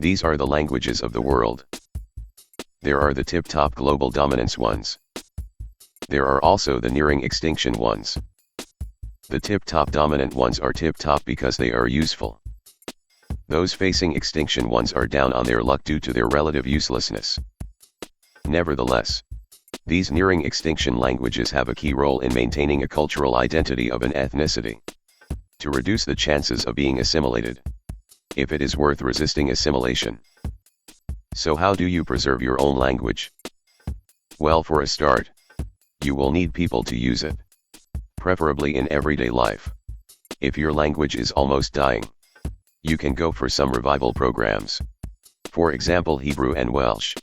These are the languages of the world. There are the tip-top global dominance ones. There are also the nearing extinction ones. The tip-top dominant ones are tip-top because they are useful. Those facing extinction ones are down on their luck due to their relative uselessness. Nevertheless, these nearing extinction languages have a key role in maintaining a cultural identity of an ethnicity, to reduce the chances of being assimilated, if it is worth resisting assimilation. So how do you preserve your own language? Well, for a start, you will need people to use it, preferably in everyday life. If your language is almost dying, you can go for some revival programs. For example, Hebrew and Welsh.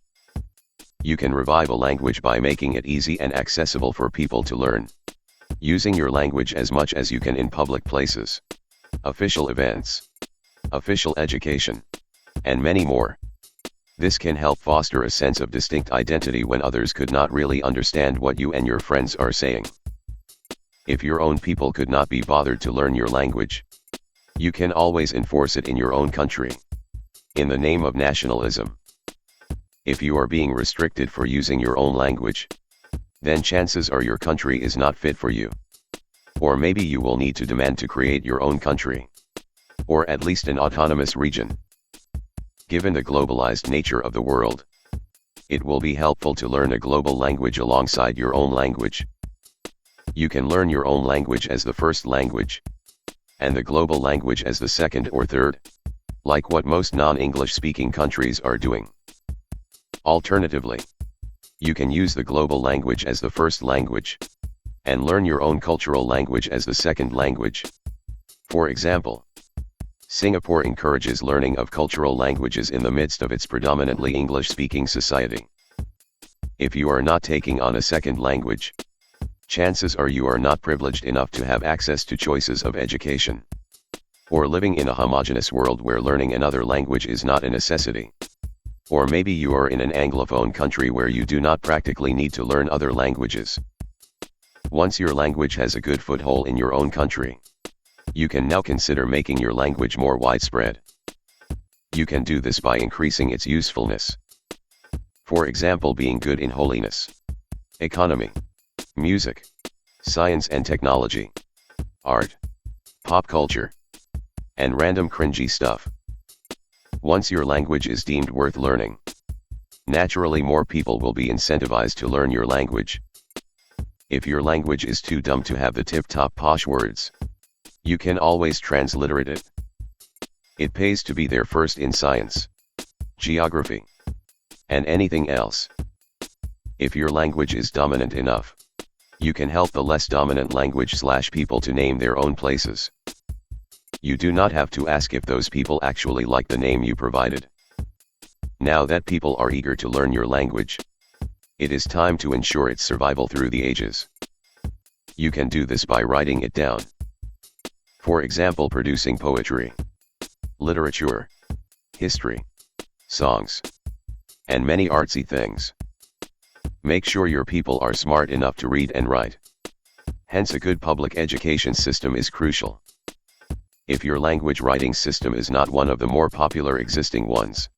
You can revive a language by making it easy and accessible for people to learn, using your language as much as you can in public places, official events, official education, and many more. This can help foster a sense of distinct identity when others could not really understand what you and your friends are saying. If your own people could not be bothered to learn your language, you can always enforce it in your own country, in the name of nationalism. If you are being restricted for using your own language, then chances are your country is not fit for you. Or maybe you will need to demand to create your own country, or at least an autonomous region. Given the globalized nature of the world, it will be helpful to learn a global language alongside your own language. You can learn your own language as the first language, and the global language as the second or third, like what most non-English speaking countries are doing. Alternatively, you can use the global language as the first language, and learn your own cultural language as the second language. For example, Singapore encourages learning of cultural languages in the midst of its predominantly English-speaking society. If you are not taking on a second language, chances are you are not privileged enough to have access to choices of education, or living in a homogeneous world where learning another language is not a necessity. Or maybe you are in an Anglophone country where you do not practically need to learn other languages. Once your language has a good foothold in your own country, you can now consider making your language more widespread. You can do this by increasing its usefulness. For example, being good in holiness, economy, music, science and technology, art, pop culture, and random cringy stuff. Once your language is deemed worth learning, naturally more people will be incentivized to learn your language. If your language is too dumb to have the tip-top posh words, you can always transliterate it. It pays to be there first in science, geography, and anything else. If your language is dominant enough, you can help the less dominant language/people to name their own places. You do not have to ask if those people actually like the name you provided. Now that people are eager to learn your language, it is time to ensure its survival through the ages. You can do this by writing it down. For example, producing poetry, literature, history, songs, and many artsy things. Make sure your people are smart enough to read and write. Hence, a good public education system is crucial. If your language writing system is not one of the more popular existing ones,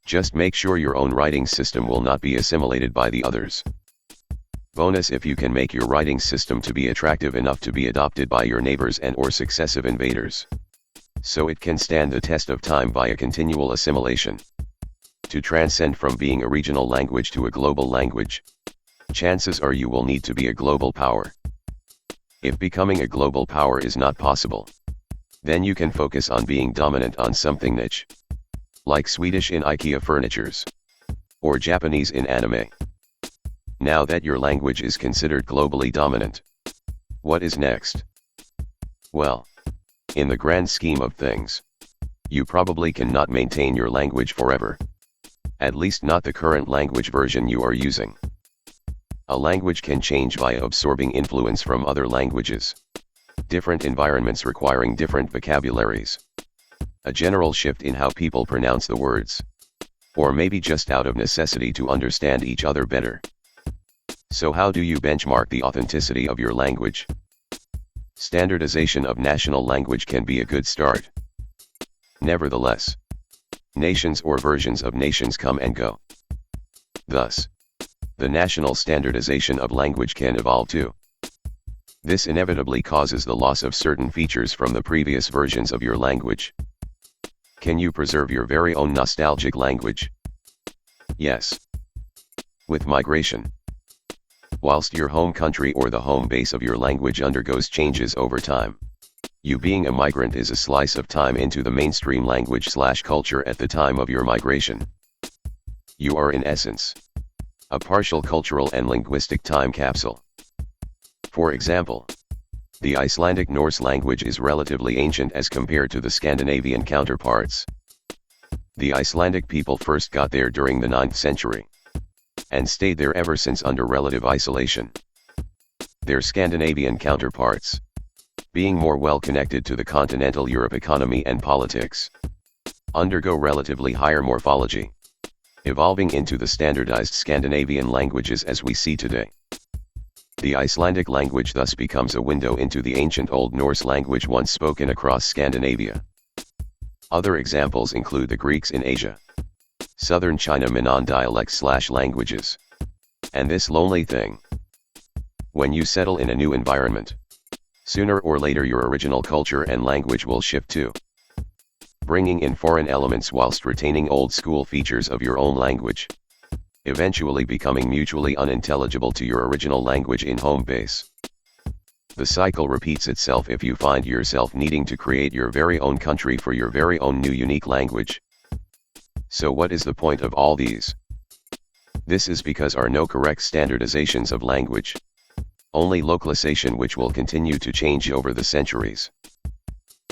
just make sure your own writing system will not be assimilated by the others. Bonus: if you can make your writing system to be attractive enough to be adopted by your neighbors and/or successive invaders, so it can stand the test of time by a continual assimilation, to transcend from being a regional language to a global language, chances are you will need to be a global power. If becoming a global power is not possible, then you can focus on being dominant on something niche, like Swedish in IKEA furnitures, or Japanese in anime. Now that your language is considered globally dominant, what is next? Well, in the grand scheme of things, you probably cannot maintain your language forever. At least not the current language version you are using. A language can change by absorbing influence from other languages, different environments requiring different vocabularies, a general shift in how people pronounce the words, or maybe just out of necessity to understand each other better. So how do you benchmark the authenticity of your language? Standardization of national language can be a good start. Nevertheless, Nations or versions of nations come and go. Thus, the national standardization of language can evolve too. This inevitably causes the loss of certain features from the previous versions of your language. Can you preserve your very own nostalgic language? Yes. With migration. Whilst your home country or the home base of your language undergoes changes over time, you being a migrant is a slice of time into the mainstream language/culture at the time of your migration. You are in essence a partial cultural and linguistic time capsule. For example, the Icelandic Norse language is relatively ancient as compared to the Scandinavian counterparts. The Icelandic people first got there during the 9th century, and stayed there ever since under relative isolation. Their Scandinavian counterparts, being more well connected to the continental Europe economy and politics, undergo relatively higher morphology, evolving into the standardized Scandinavian languages as we see today. The Icelandic language thus becomes a window into the ancient Old Norse language once spoken across Scandinavia. Other examples include the Greeks in Asia, southern China Minnan dialects/languages, and this lonely thing. When you settle in a new environment, sooner or later your original culture and language will shift too, bringing in foreign elements whilst retaining old school features of your own language, eventually becoming mutually unintelligible to your original language in home base. The cycle repeats itself if you find yourself needing to create your very own country for your very own new unique language. So what is the point of all these? This is because there are no correct standardizations of language, only localization which will continue to change over the centuries.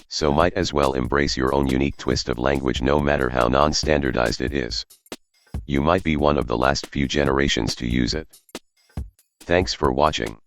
So might as well embrace your own unique twist of language no matter how non-standardized it is. You might be one of the last few generations to use it. Thanks for watching.